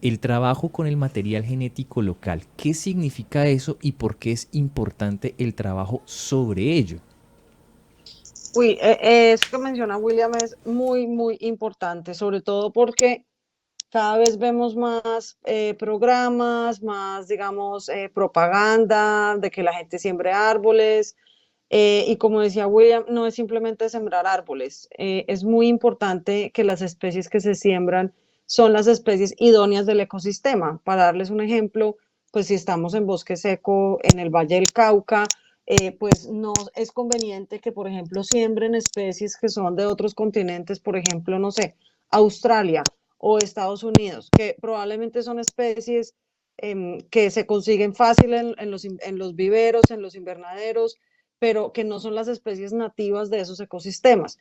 el trabajo con el material genético local. ¿Qué significa eso y por qué es importante el trabajo sobre ello? Uy, eso que menciona William es muy, muy importante, sobre todo porque cada vez vemos más programas, más, digamos, propaganda de que la gente siembre árboles. Y como decía William, no es simplemente sembrar árboles. Es muy importante que las especies que se siembran son las especies idóneas del ecosistema. Para darles un ejemplo, pues si estamos en bosque seco en el Valle del Cauca, pues no es conveniente que, por ejemplo, siembren especies que son de otros continentes, por ejemplo, no sé, Australia o Estados Unidos, que probablemente son especies que se consiguen fácil en los viveros, en los invernaderos, pero que no son las especies nativas de esos ecosistemas.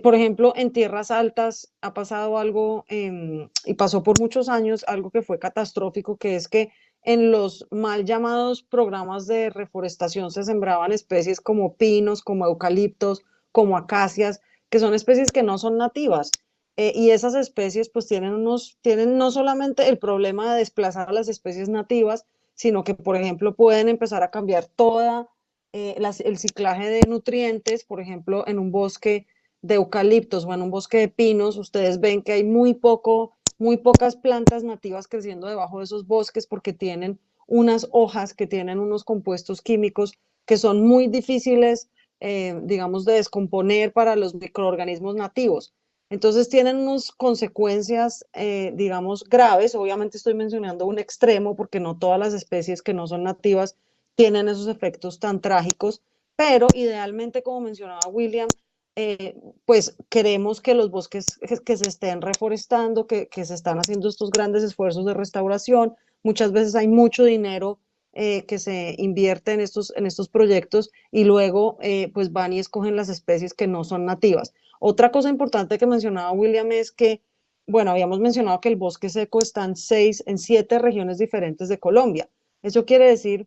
Por ejemplo, en tierras altas ha pasado algo, y pasó por muchos años, algo que fue catastrófico, que es que en los mal llamados programas de reforestación se sembraban especies como pinos, como eucaliptos, como acacias, que son especies que no son nativas. Y esas especies pues tienen no solamente el problema de desplazar a las especies nativas, sino que, por ejemplo, pueden empezar a cambiar toda el ciclaje de nutrientes. Por ejemplo, en un bosque de eucaliptos o en un bosque de pinos, ustedes ven que hay muy pocas plantas nativas creciendo debajo de esos bosques porque tienen unas hojas que tienen unos compuestos químicos que son muy difíciles, digamos, de descomponer para los microorganismos nativos. Entonces tienen unas consecuencias, digamos, graves. Obviamente estoy mencionando un extremo porque no todas las especies que no son nativas tienen esos efectos tan trágicos, pero idealmente, como mencionaba William, pues queremos que los bosques que se estén reforestando, que se están haciendo estos grandes esfuerzos de restauración, muchas veces hay mucho dinero que se invierte en estos proyectos y luego pues van y escogen las especies que no son nativas. Otra cosa importante que mencionaba William es que, bueno, habíamos mencionado que el bosque seco está en 7 regiones diferentes de Colombia. Eso quiere decir,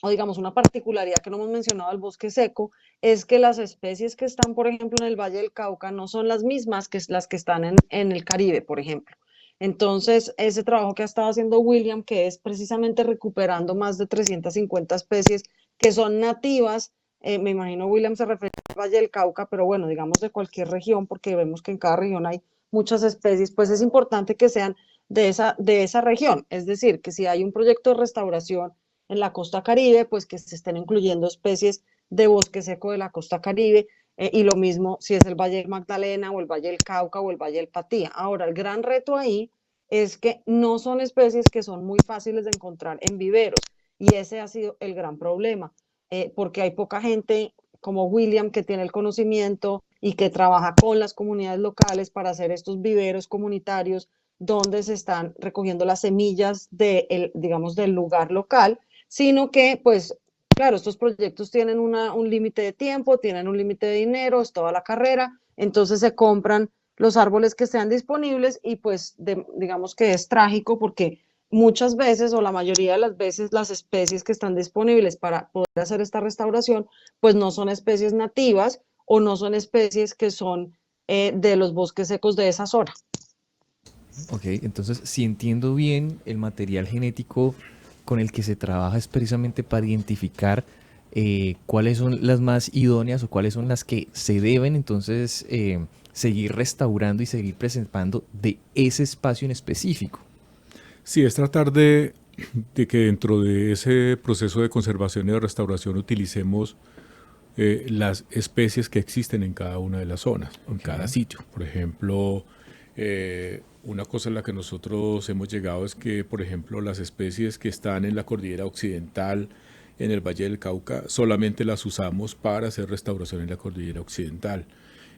o digamos, una particularidad que no hemos mencionado del bosque seco, es que las especies que están, por ejemplo, en el Valle del Cauca no son las mismas que las que están en el Caribe, por ejemplo. Entonces, ese trabajo que ha estado haciendo William, que es precisamente recuperando más de 350 especies que son nativas, me imagino William se refiere al Valle del Cauca, pero bueno, digamos de cualquier región, porque vemos que en cada región hay muchas especies, pues es importante que sean de esa región. Es decir, que si hay un proyecto de restauración en la costa Caribe, pues que se estén incluyendo especies de bosque seco de la costa Caribe, y lo mismo si es el Valle del Magdalena o el Valle del Cauca o el Valle del Patía. Ahora, el gran reto ahí es que no son especies que son muy fáciles de encontrar en viveros, y ese ha sido el gran problema, porque hay poca gente como William que tiene el conocimiento y que trabaja con las comunidades locales para hacer estos viveros comunitarios donde se están recogiendo las semillas digamos, del lugar local, sino que, pues, claro, estos proyectos tienen un límite de tiempo, tienen un límite de dinero, es toda la carrera, entonces se compran los árboles que sean disponibles y pues digamos que es trágico porque muchas veces o la mayoría de las veces las especies que están disponibles para poder hacer esta restauración pues no son especies nativas o no son especies que son de los bosques secos de esa zona. Ok, entonces si entiendo bien, el material genético con el que se trabaja es precisamente para identificar cuáles son las más idóneas o cuáles son las que se deben entonces seguir restaurando y seguir preservando de ese espacio en específico. Sí, es tratar de que dentro de ese proceso de conservación y de restauración utilicemos las especies que existen en cada una de las zonas, en Ok. cada sitio. Por ejemplo, una cosa en la que nosotros hemos llegado es que, por ejemplo, las especies que están en la cordillera occidental, en el Valle del Cauca, solamente las usamos para hacer restauración en la cordillera occidental.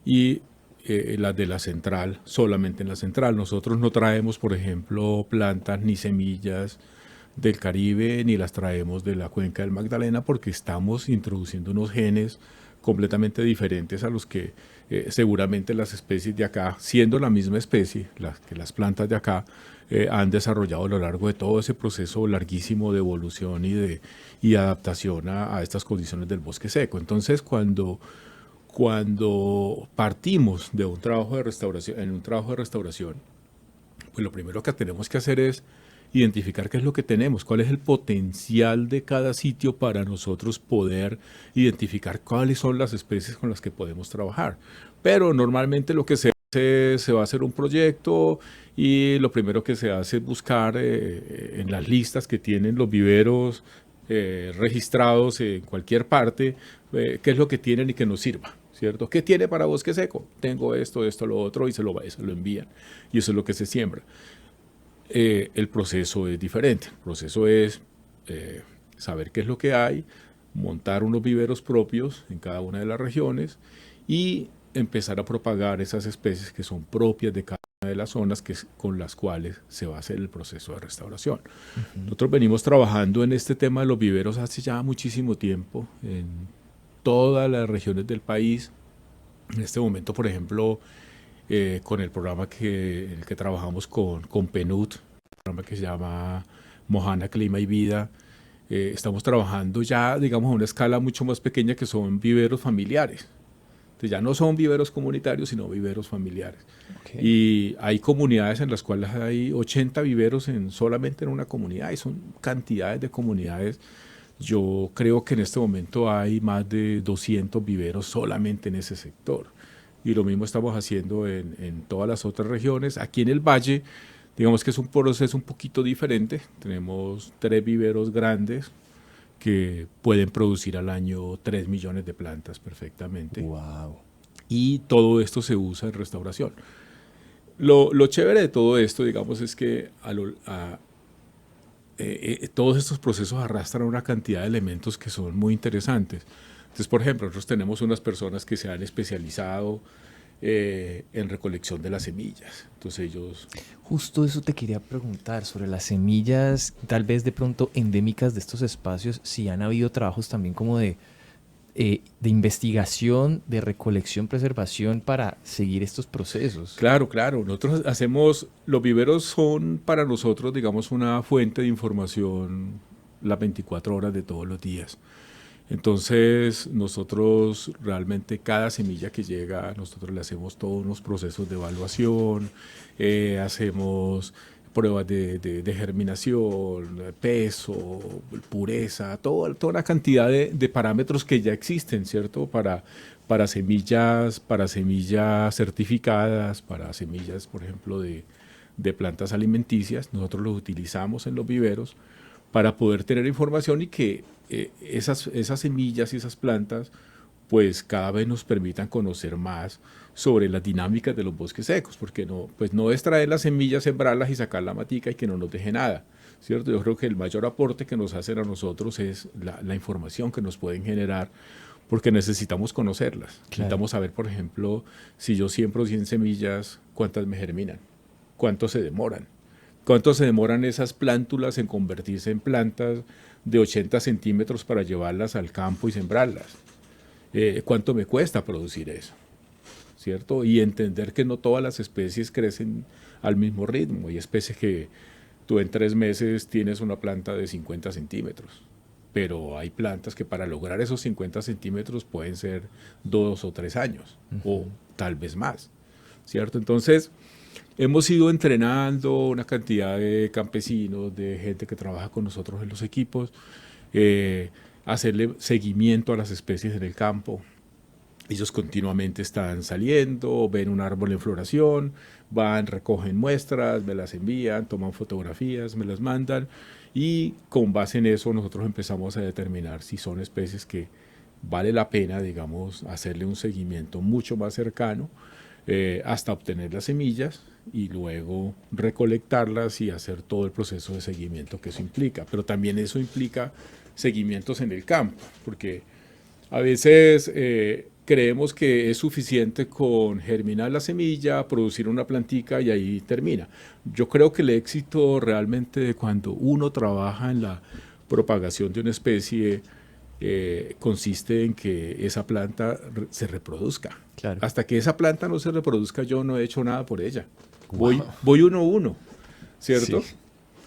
Y las de la central, solamente en la central. Nosotros no traemos, por ejemplo, plantas ni semillas del Caribe, ni las traemos de la cuenca del Magdalena, porque estamos introduciendo unos genes completamente diferentes a los que seguramente las especies de acá, siendo la misma especie, que las plantas de acá, han desarrollado a lo largo de todo ese proceso larguísimo de evolución y adaptación a estas condiciones del bosque seco. Entonces, cuando partimos de un trabajo de restauración, en un trabajo de restauración, pues lo primero que tenemos que hacer es identificar qué es lo que tenemos, cuál es el potencial de cada sitio para nosotros poder identificar cuáles son las especies con las que podemos trabajar. Pero normalmente lo que se va a hacer un proyecto y lo primero que se hace es buscar en las listas que tienen los viveros registrados en cualquier parte, qué es lo que tienen y que nos sirva, ¿cierto? ¿Qué tiene para bosque seco? Tengo esto, esto, lo otro, y se lo envían. Y eso es lo que se siembra. El proceso es diferente. El proceso es saber qué es lo que hay, montar unos viveros propios en cada una de las regiones y empezar a propagar esas especies que son propias de cada una de las zonas con las cuales se va a hacer el proceso de restauración. Nosotros venimos trabajando en este tema de los viveros hace ya muchísimo tiempo, en todas las regiones del país. En este momento, por ejemplo, con el programa en el que trabajamos con PNUD, un programa que se llama Mojana, Clima y Vida, estamos trabajando ya, digamos, a una escala mucho más pequeña, que son viveros familiares. Entonces ya no son viveros comunitarios, sino viveros familiares. Ok. Y hay comunidades en las cuales hay 80 viveros solamente en una comunidad, y son cantidades de comunidades. Yo creo que en este momento hay más de 200 viveros solamente en ese sector. Y lo mismo estamos haciendo en todas las otras regiones. Aquí en el Valle, digamos que es un proceso un poquito diferente. Tenemos 3 viveros grandes que pueden producir al año 3 millones de plantas perfectamente. Wow. Y todo esto se usa en restauración. Lo chévere de todo esto, digamos, es que todos estos procesos arrastran una cantidad de elementos que son muy interesantes. Entonces, por ejemplo, nosotros tenemos unas personas que se han especializado en recolección de las semillas. Entonces ellos... Justo eso te quería preguntar sobre las semillas, tal vez de pronto endémicas de estos espacios, si han habido trabajos también como de investigación, de recolección, preservación para seguir estos procesos. Claro, claro. Nosotros los viveros son para nosotros, digamos, una fuente de información las 24 horas de todos los días. Entonces, nosotros realmente cada semilla que llega, nosotros le hacemos todos unos procesos de evaluación, hacemos pruebas de germinación, peso, pureza, toda una cantidad de parámetros que ya existen, ¿cierto? Para semillas certificadas, para semillas, por ejemplo, de plantas alimenticias. Nosotros los utilizamos en los viveros para poder tener información y que esas semillas y esas plantas pues cada vez nos permitan conocer más sobre las dinámicas de los bosques secos, porque no es traer las semillas, sembrarlas y sacar la matica y que no nos deje nada, ¿cierto? Yo creo que el mayor aporte que nos hacen a nosotros es la información que nos pueden generar, porque necesitamos conocerlas. Claro. Necesitamos saber, por ejemplo, si yo siembro 100 semillas, ¿cuántas me germinan? ¿Cuánto se demoran? ¿Cuánto se demoran esas plántulas en convertirse en plantas de 80 centímetros para llevarlas al campo y sembrarlas? ¿Cuánto me cuesta producir eso? ¿Cierto? Y entender que no todas las especies crecen al mismo ritmo. Hay especies que tú en 3 meses tienes una planta de 50 centímetros, pero hay plantas que para lograr esos 50 centímetros pueden ser 2 o 3 años, o tal vez más, ¿cierto? Entonces, hemos ido entrenando una cantidad de campesinos, de gente que trabaja con nosotros en los equipos, hacerle seguimiento a las especies en el campo. Ellos continuamente están saliendo, ven un árbol en floración, van, recogen muestras, me las envían, toman fotografías, me las mandan, y con base en eso nosotros empezamos a determinar si son especies que vale la pena, digamos, hacerle un seguimiento mucho más cercano, hasta obtener las semillas y luego recolectarlas y hacer todo el proceso de seguimiento que eso implica. Pero también eso implica seguimientos en el campo, porque a veces creemos que es suficiente con germinar la semilla, producir una plantica y ahí termina. Yo creo que el éxito realmente de cuando uno trabaja en la propagación de una especie consiste en que esa planta se reproduzca. Claro. Hasta que esa planta no se reproduzca, yo no he hecho nada por ella. Voy uno a uno, ¿cierto? Sí.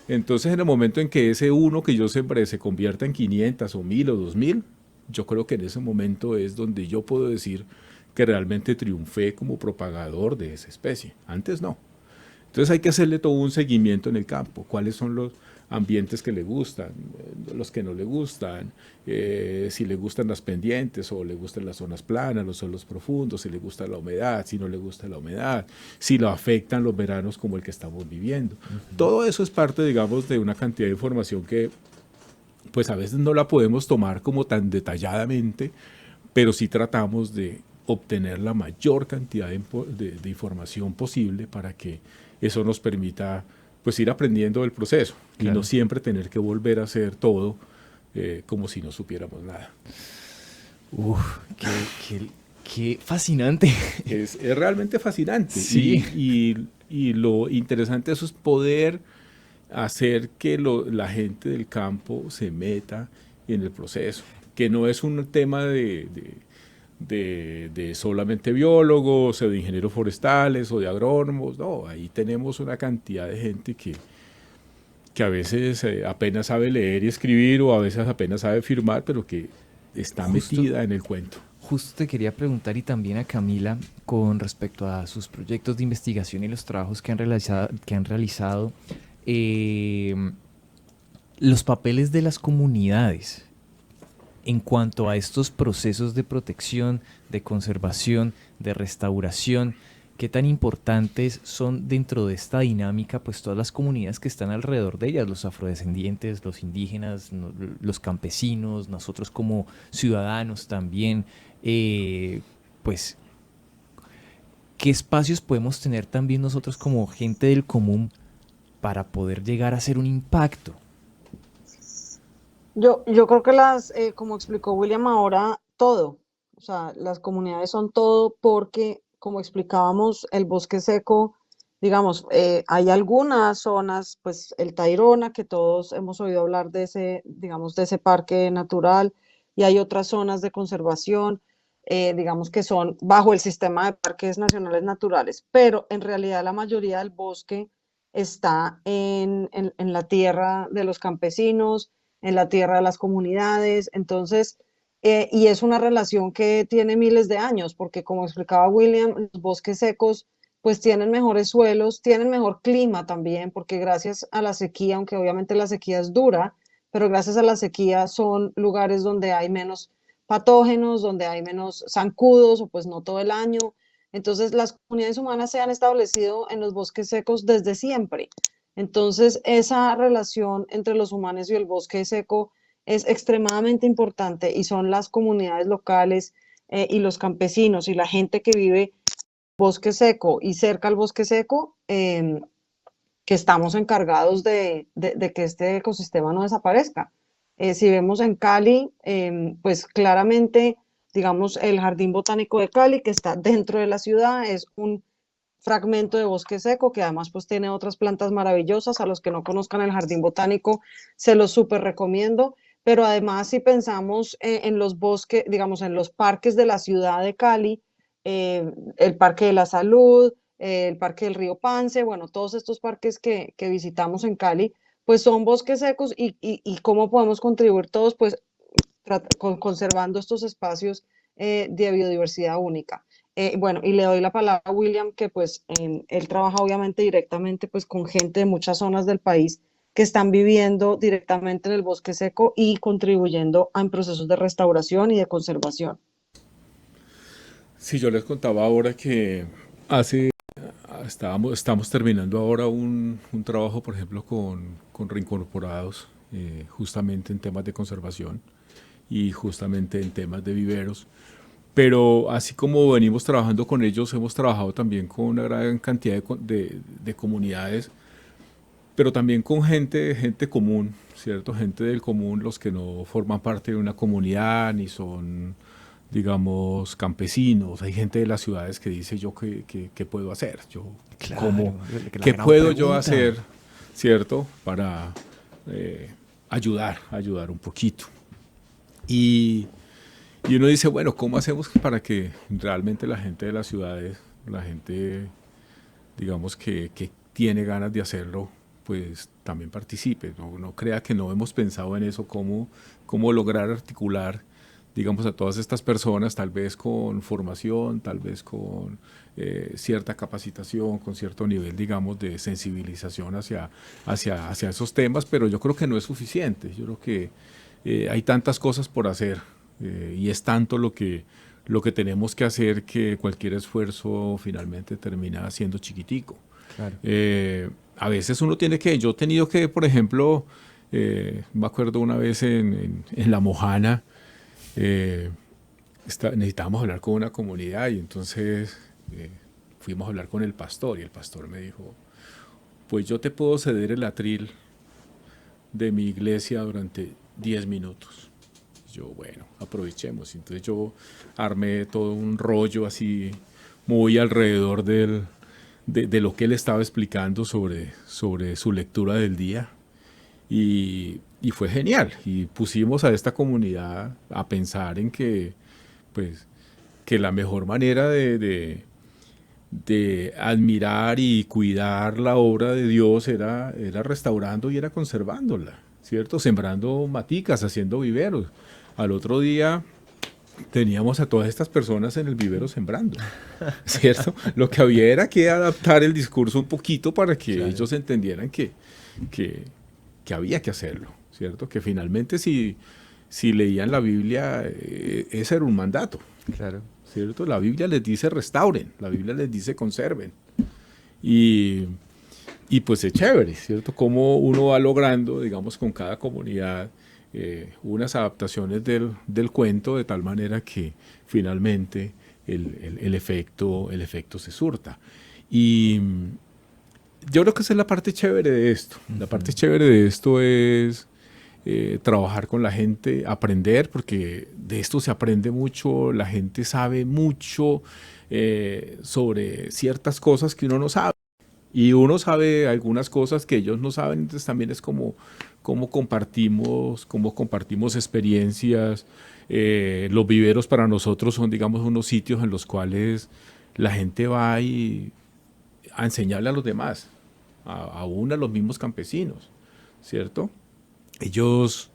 Entonces, en el momento en que ese uno que yo sembré se convierta en 500 o 1000 o 2000, yo creo que en ese momento es donde yo puedo decir que realmente triunfé como propagador de esa especie. Antes no. Entonces hay que hacerle todo un seguimiento en el campo, cuáles son los ambientes que le gustan, los que no le gustan, si le gustan las pendientes o le gustan las zonas planas, los suelos profundos, si le gusta la humedad, si no le gusta la humedad, si lo afectan los veranos como el que estamos viviendo. Todo eso es parte, digamos, de una cantidad de información que pues a veces no la podemos tomar como tan detalladamente, pero sí tratamos de obtener la mayor cantidad de información posible para que eso nos permita pues ir aprendiendo del proceso y no siempre tener que volver a hacer todo como si no supiéramos nada. Uf, qué fascinante. Es realmente fascinante. Sí. Y lo interesante de eso es poder hacer que la gente del campo se meta en el proceso, que no es un tema de solamente biólogos o de ingenieros forestales o de agrónomos, no, ahí tenemos una cantidad de gente que a veces apenas sabe leer y escribir o a veces apenas sabe firmar, pero que está metida en el cuento. Justo te quería preguntar y también a Camila con respecto a sus proyectos de investigación y los trabajos que han realizado los papeles de las comunidades en cuanto a estos procesos de protección, de conservación, de restauración, qué tan importantes son dentro de esta dinámica, pues todas las comunidades que están alrededor de ellas, los afrodescendientes, los indígenas, los campesinos, nosotros como ciudadanos también, pues qué espacios podemos tener también nosotros como gente del común para poder llegar a hacer un impacto. Yo creo que como explicó William ahora, todo, o sea, las comunidades son todo porque, como explicábamos, el bosque seco, digamos, hay algunas zonas, pues el Tayrona, que todos hemos oído hablar de ese, digamos, de ese parque natural, y hay otras zonas de conservación, digamos, que son bajo el sistema de parques nacionales naturales, pero en realidad la mayoría del bosque está en la tierra de los campesinos, en la tierra de las comunidades. Entonces, y es una relación que tiene miles de años, porque como explicaba William, los bosques secos pues tienen mejores suelos, tienen mejor clima también, porque gracias a la sequía, aunque obviamente la sequía es dura, pero gracias a la sequía son lugares donde hay menos patógenos, donde hay menos zancudos, o pues no todo el año. Entonces, las comunidades humanas se han establecido en los bosques secos desde siempre. Entonces, esa relación entre los humanos y el bosque seco es extremadamente importante y son las comunidades locales y los campesinos y la gente que vive bosque seco y cerca al bosque seco que estamos encargados de que este ecosistema no desaparezca. Si vemos en Cali, pues claramente, digamos, el Jardín Botánico de Cali, que está dentro de la ciudad, es un fragmento de bosque seco que además pues tiene otras plantas maravillosas. A los que no conozcan el jardín botánico se los súper recomiendo, pero además si pensamos en los bosques, digamos en los parques de la ciudad de Cali, el Parque de la Salud, el Parque del Río Pance, bueno, todos estos parques que visitamos en Cali, pues son bosques secos y cómo podemos contribuir todos, pues conservando estos espacios de biodiversidad única. Bueno, y le doy la palabra a William, que pues él trabaja obviamente directamente pues con gente de muchas zonas del país que están viviendo directamente en el bosque seco y contribuyendo en procesos de restauración y de conservación. Sí, yo les contaba ahora que estamos terminando ahora un trabajo, por ejemplo, con reincorporados, justamente en temas de conservación y justamente en temas de viveros. Pero así como venimos trabajando con ellos, hemos trabajado también con una gran cantidad de comunidades, pero también con gente común, ¿cierto? Gente del común, los que no forman parte de una comunidad ni son, digamos, campesinos. Hay gente de las ciudades que dice, ¿yo qué puedo hacer? Claro, ¿Cómo, la ¿qué gran puedo yo pregunta. hacer, ¿cierto? Para ayudar un poquito. Y uno dice, bueno, ¿cómo hacemos para que realmente la gente de las ciudades, la gente, digamos, que tiene ganas de hacerlo, pues también participe? No crea que no hemos pensado en eso, cómo lograr articular digamos, a todas estas personas, tal vez con formación, tal vez con cierta capacitación, con cierto nivel, digamos, de sensibilización hacia esos temas, pero yo creo que no es suficiente. Yo creo que hay tantas cosas por hacer y es tanto lo que tenemos que hacer que cualquier esfuerzo finalmente termina siendo chiquitico. Claro. A veces uno tiene que, yo he tenido que, por ejemplo, me acuerdo una vez en La Mojana, necesitábamos hablar con una comunidad y entonces fuimos a hablar con el pastor y el pastor me dijo, pues yo te puedo ceder el atril de mi iglesia durante 10 minutos. Yo, bueno, aprovechemos. Entonces yo armé todo un rollo así muy alrededor de lo que él estaba explicando sobre su lectura del día. Y fue genial. Y pusimos a esta comunidad a pensar en que, pues, que la mejor manera de admirar y cuidar la obra de Dios era restaurando y era conservándola, ¿cierto? Sembrando maticas, haciendo viveros. Al otro día teníamos a todas estas personas en el vivero sembrando, ¿cierto? Lo que había era que adaptar el discurso un poquito para que Claro. ellos entendieran que había que hacerlo, ¿cierto? Que finalmente si leían la Biblia, ese era un mandato, Claro. ¿cierto? La Biblia les dice restauren, la Biblia les dice conserven. Y pues es chévere, ¿cierto? Cómo uno va logrando, digamos, con cada comunidad unas adaptaciones del cuento de tal manera que finalmente el efecto se surta. Y yo creo que esa es la parte chévere de esto. La parte chévere de esto es trabajar con la gente, aprender, porque de esto se aprende mucho, la gente sabe mucho sobre ciertas cosas que uno no sabe. Y uno sabe algunas cosas que ellos no saben, entonces también es como compartimos experiencias. Los viveros para nosotros son, digamos, unos sitios en los cuales la gente va a enseñarle a los demás, aún a los mismos campesinos, ¿cierto? Ellos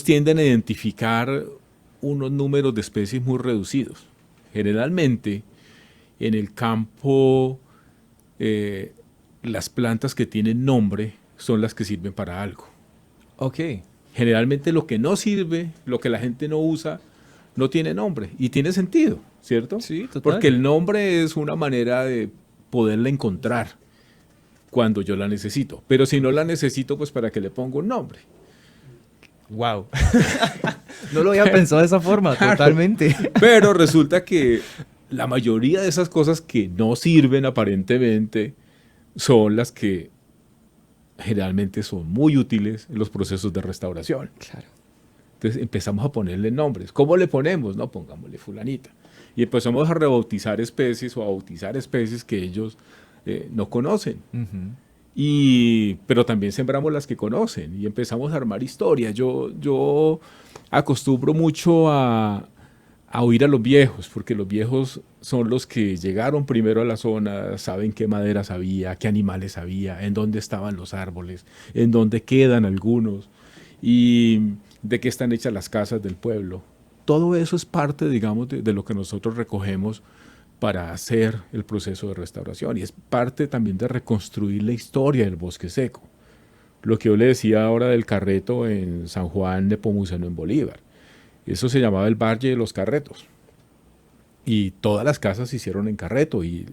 tienden a identificar unos números de especies muy reducidos. Generalmente, en el campo, las plantas que tienen nombre son las que sirven para algo. Ok. Generalmente lo que no sirve, lo que la gente no usa, no tiene nombre. Y tiene sentido, ¿cierto? Sí, total. Porque el nombre es una manera de poderla encontrar cuando yo la necesito. Pero si no la necesito, pues ¿para qué le pongo un nombre? Wow. No lo había pensado de esa forma, Claro. totalmente. Pero resulta que la mayoría de esas cosas que no sirven aparentemente son las que generalmente son muy útiles en los procesos de restauración. Claro. Entonces empezamos a ponerle nombres. ¿Cómo le ponemos? No, pongámosle fulanita. Y empezamos a rebautizar especies o a bautizar especies que ellos no conocen. Pero también sembramos las que conocen y empezamos a armar historias. Yo acostumbro mucho a oír a los viejos, porque los viejos son los que llegaron primero a la zona, saben qué maderas había, qué animales había, en dónde estaban los árboles, en dónde quedan algunos y de qué están hechas las casas del pueblo. Todo eso es parte, digamos, de lo que nosotros recogemos para hacer el proceso de restauración y es parte también de reconstruir la historia del bosque seco. Lo que yo le decía ahora del carreto en San Juan Nepomuceno en Bolívar. Eso se llamaba el Valle de los Carretos. Y todas las casas se hicieron en carreto y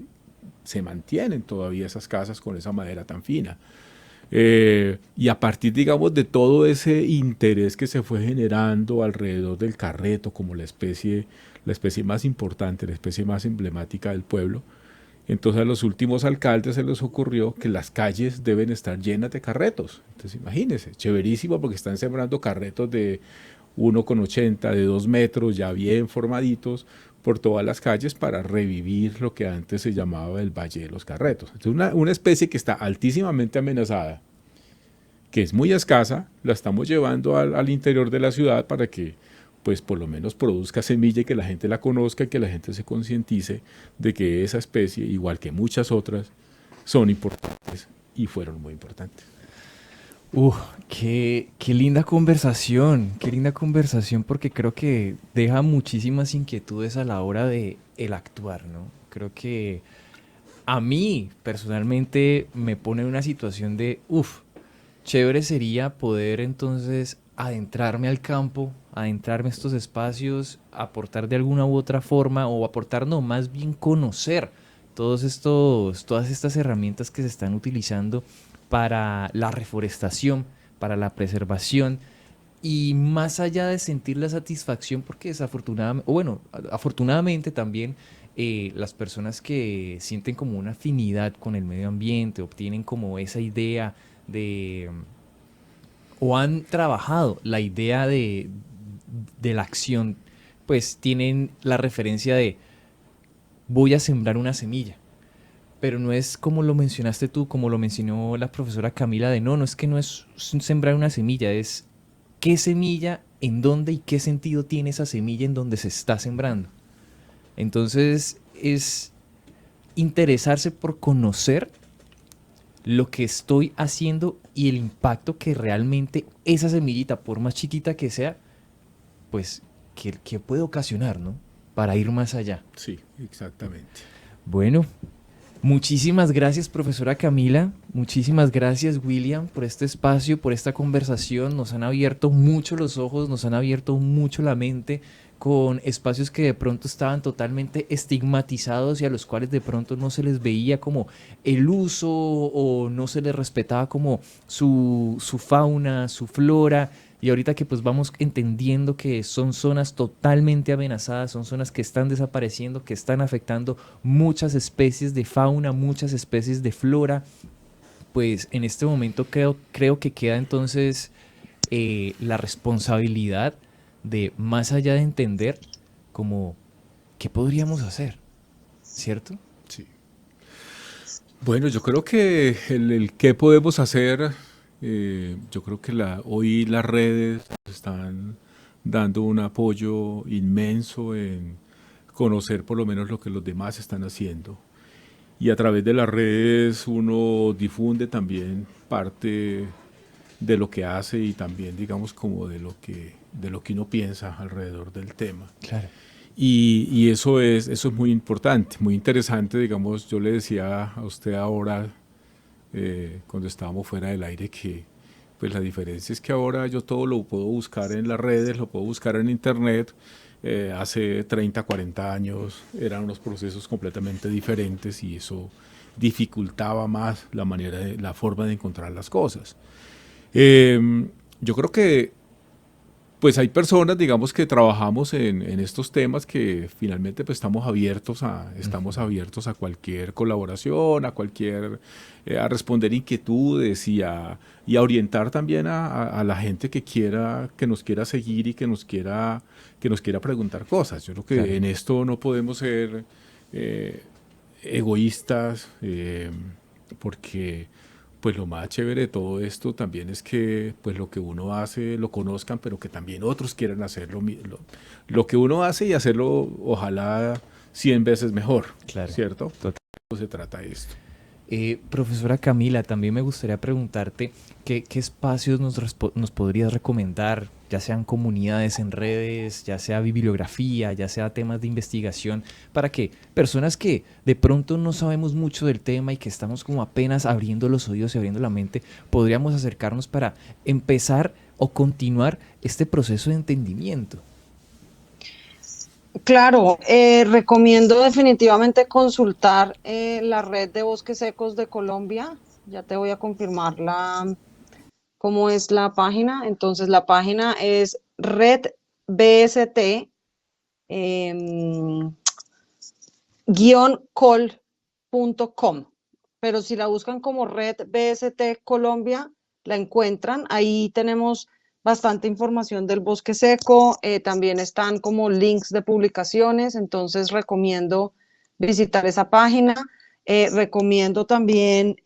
se mantienen todavía esas casas con esa madera tan fina. Y a partir, digamos, de todo ese interés que se fue generando alrededor del carreto como la especie más importante, la especie más emblemática del pueblo, entonces a los últimos alcaldes se les ocurrió que las calles deben estar llenas de carretos. Entonces imagínense, chéverísimo porque están sembrando carretos de 1,80, de 2 metros, ya bien formaditos, por todas las calles para revivir lo que antes se llamaba el Valle de los Carretos. Entonces una especie que está altísimamente amenazada, que es muy escasa, la estamos llevando al interior de la ciudad para que pues por lo menos produzca semilla y que la gente la conozca y que la gente se concientice de que esa especie, igual que muchas otras, son importantes y fueron muy importantes. Uf, qué linda conversación porque creo que deja muchísimas inquietudes a la hora de el actuar, ¿no? Creo que a mí personalmente me pone en una situación de, chévere sería poder entonces adentrarme al campo, adentrarme a estos espacios, aportar de alguna u otra forma o aportar, no, más bien conocer todas estas herramientas que se están utilizando para la reforestación, para la preservación y más allá de sentir la satisfacción, porque desafortunadamente, o bueno, afortunadamente también las personas que sienten como una afinidad con el medio ambiente, obtienen como esa idea de, o han trabajado la idea de la acción, pues tienen la referencia de voy a sembrar una semilla. Pero no es como lo mencionaste tú, como lo mencionó la profesora Camila, de no, no es que no es sembrar una semilla, es qué semilla, en dónde y qué sentido tiene esa semilla en donde se está sembrando. Entonces es interesarse por conocer lo que estoy haciendo y el impacto que realmente esa semillita, por más chiquita que sea, pues que puede ocasionar, ¿no? Para ir más allá. Sí, exactamente. Bueno, muchísimas gracias, profesora Camila. Muchísimas gracias, William, por este espacio, por esta conversación. Nos han abierto mucho los ojos, nos han abierto mucho la mente con espacios que de pronto estaban totalmente estigmatizados y a los cuales de pronto no se les veía como el uso o no se les respetaba como su fauna, su flora. Y ahorita que pues vamos entendiendo que son zonas totalmente amenazadas, son zonas que están desapareciendo, que están afectando muchas especies de fauna, muchas especies de flora, pues en este momento creo que queda entonces la responsabilidad de, más allá de entender, como, ¿qué podríamos hacer? ¿Cierto? Sí. Bueno, yo creo que el qué podemos hacer, yo creo que hoy las redes están dando un apoyo inmenso en conocer por lo menos lo que los demás están haciendo. Y a través de las redes uno difunde también parte de lo que hace y también, digamos, como de lo que uno piensa alrededor del tema. Claro. Y eso es muy importante, muy interesante, digamos, yo le decía a usted ahora, cuando estábamos fuera del aire, que pues la diferencia es que ahora yo todo lo puedo buscar en las redes, lo puedo buscar en internet. Hace 30, 40 años eran unos procesos completamente diferentes y eso dificultaba más la forma de encontrar las cosas. Yo creo que pues hay personas, digamos, que trabajamos en estos temas que finalmente pues, estamos abiertos a cualquier colaboración, a responder inquietudes y a orientar también a la gente que nos quiera seguir y que nos quiera preguntar cosas. Yo creo que Claro. en esto no podemos ser egoístas, porque pues lo más chévere de todo esto también es que pues lo que uno hace lo conozcan, pero que también otros quieran hacer lo que uno hace y hacerlo ojalá 100 veces mejor, Claro. ¿cierto? Total. No se trata de esto. Profesora Camila, también me gustaría preguntarte qué espacios nos podrías recomendar, ya sean comunidades en redes, ya sea bibliografía, ya sea temas de investigación, para que personas que de pronto no sabemos mucho del tema y que estamos como apenas abriendo los oídos y abriendo la mente, podríamos acercarnos para empezar o continuar este proceso de entendimiento. Claro, recomiendo definitivamente consultar la red de bosques secos de Colombia. Ya te voy a confirmar cómo es la página. Entonces, la página es redbst col.com. Pero si la buscan como Red BST Colombia, la encuentran. Ahí tenemos bastante información del bosque seco. También están como links de publicaciones. Entonces recomiendo visitar esa página. Recomiendo también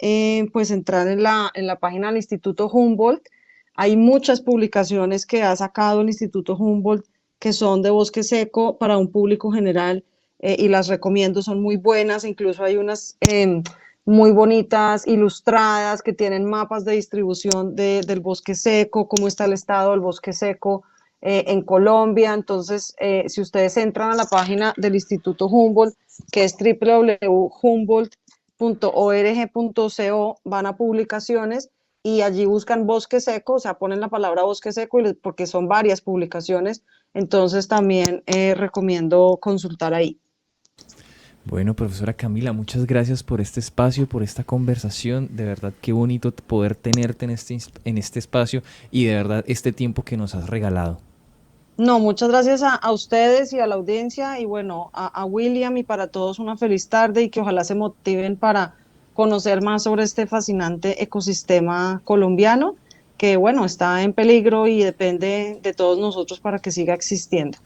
pues entrar en la página del Instituto Humboldt. Hay muchas publicaciones que ha sacado el Instituto Humboldt que son de bosque seco para un público general y las recomiendo, son muy buenas, incluso hay unas muy bonitas, ilustradas, que tienen mapas de distribución del bosque seco, cómo está el estado del bosque seco en Colombia. Entonces, si ustedes entran a la página del Instituto Humboldt, que es www.humboldt.org.co, van a publicaciones y allí buscan bosque seco, o sea, ponen la palabra bosque seco porque son varias publicaciones, entonces también recomiendo consultar ahí. Bueno, profesora Camila, muchas gracias por este espacio, por esta conversación. De verdad, qué bonito poder tenerte en este espacio y de verdad este tiempo que nos has regalado. No, muchas gracias a ustedes y a la audiencia y bueno, a William y para todos una feliz tarde y que ojalá se motiven para conocer más sobre este fascinante ecosistema colombiano que bueno, está en peligro y depende de todos nosotros para que siga existiendo.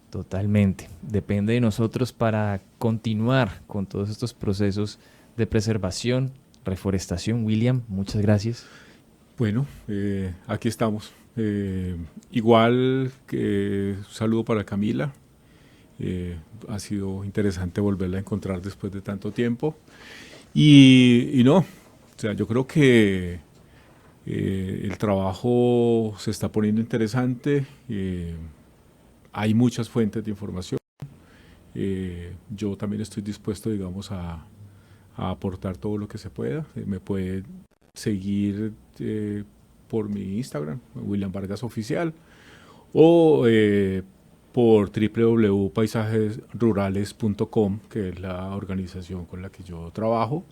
Totalmente. Depende de nosotros para continuar con todos estos procesos de preservación, reforestación. William, muchas gracias. Bueno, aquí estamos. Igual que un saludo para Camila. Ha sido interesante volverla a encontrar después de tanto tiempo. Y no, o sea, yo creo que el trabajo se está poniendo interesante. Hay muchas fuentes de información. Yo también estoy dispuesto, digamos, a aportar todo lo que se pueda. Me puede seguir por mi Instagram, William Vargas Oficial, o por www.paisajesrurales.com, que es la organización con la que yo trabajo,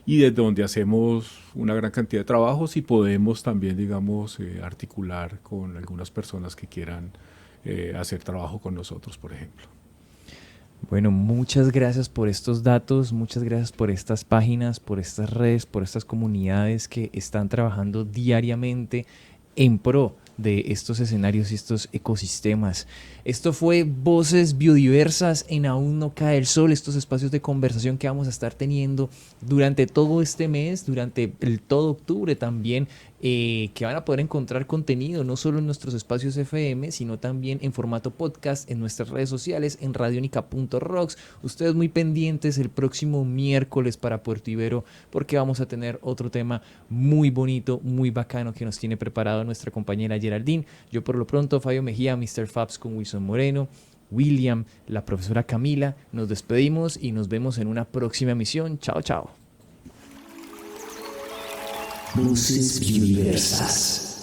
y desde donde hacemos una gran cantidad de trabajos y podemos también, digamos, articular con algunas personas que quieran hacer trabajo con nosotros, por ejemplo. Bueno, muchas gracias por estos datos, muchas gracias por estas páginas, por estas redes, por estas comunidades que están trabajando diariamente en pro de estos escenarios y estos ecosistemas. Esto fue Voces Biodiversas en Aún no cae el sol, estos espacios de conversación que vamos a estar teniendo durante todo este mes, durante todo octubre también, que van a poder encontrar contenido no solo en nuestros espacios FM, sino también en formato podcast en nuestras redes sociales, en radionica.rocks. Ustedes muy pendientes el próximo miércoles para Puerto Ibero, porque vamos a tener otro tema muy bonito, muy bacano que nos tiene preparado nuestra compañera Geraldine. Yo por lo pronto, Fabio Mejía, Mr. Fabs con Wilson Moreno, William, la profesora Camila, nos despedimos y nos vemos en una próxima emisión. Chao, chao. Voces Biodiversas.